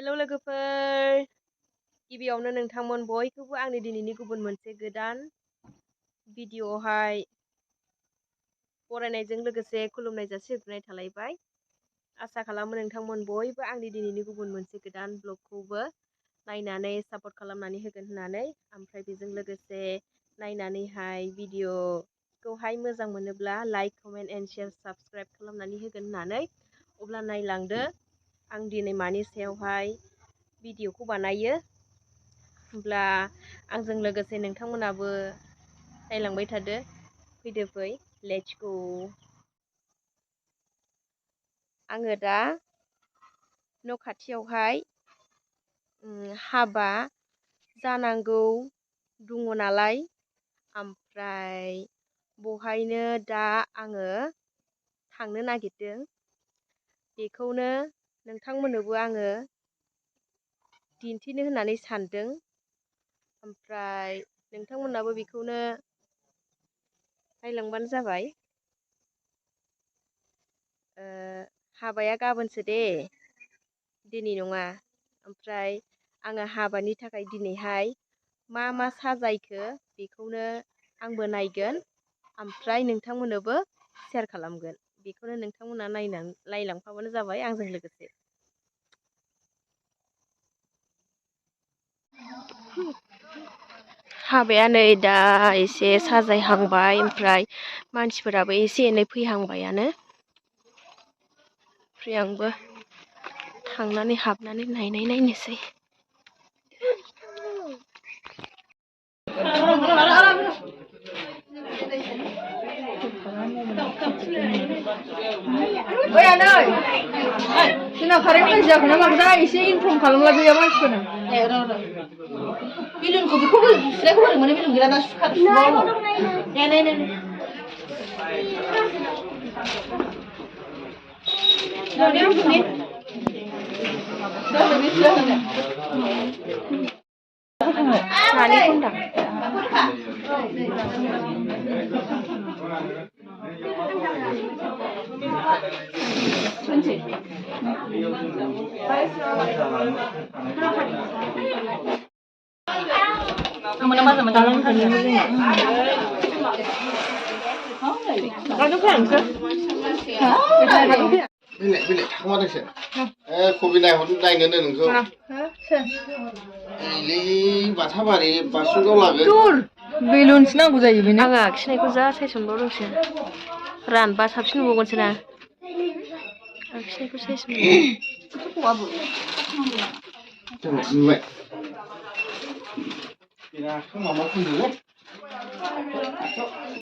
Hello लोगोफोर गिबियावनो नोंथांमोन बयखौबो आंनि दिनैनि गुबुन मोनसे गोदान भिडिअ'आवहाय बरायनायजों लोगोसे खुलुमनाय जासिहरनाय थालायबाय। आसा खालामो नोंथांमोन बयबो आंनि दिनैनि गुबुन मोनसे गोदान ब्लगखौबो नायनानै सापर्ट खालामनानै होगोन होननानै, ओमफ्राय बेजों लोगोसे नायनानैहाय भिडिअ'खौहाय मोजां मोनोब्ला like comment and share subscribe खालामनानै होगोन होननानै। अब्ला नायलांदो आं दिनै मानि सायावहाय भिडिअ'खौ बानायो। होमब्ला आंजों लोगोसे नोंथांमोनाबो नायलांबाय थादो। फैदो फै, लेट्स गो। आङो दा न' खाथियावहाय हाबा जानांगौ दङ नालाय, ओमफ्राय बहायनो दा आङो थांनो नागिरदों। बेखौनो नोंथांमोननोबो आङो दिन्थिनो होननानै सानदों। ओमफ्राय नोंथांमोनाबो बेखौनो नायलांबानो जाबाय। हाबाया गाबोनसो दे, दिनै नङा। ओमफ्राय आङो हाबानि थाखाय दिनैहाय मा साजायखो बेखौनो आंबो नायगोन, ओमफ्राय नोंथांमोननोबो शेयार खालामगोन। बेखौनो नोंथांमोना नायलांफाबानो जाबाय आंजों लोगोसे। हाबाया नै दा एसे साजायहांबाय, ओमफ्राय मानसिफोराबो एसे एनै फैहांबायानो। ओमफ्राय आंबो थांनानै हाबनानै नायनोसै। जोंना कारेन्ट गाज्रि जाखोना माखोथाय एसे इनफर्म खालामला गैया मानसिफोरनो। बेलुनखौ बेखौबो सुनायखौ बोरै मोनो? बेलुन गैला ना Bilek थाखोमादोंसो कबि नायनोनो नोंखौ एलै बाथाबारि बासुगाव लागोन बेलुनसो नांगौ जायो बेनो। आङो आखिनायखौ जा साइज मोनबावदोंसो, रानबा साबसिन नुबावगोनसो ना। आखिनायखौ साइज नुबाय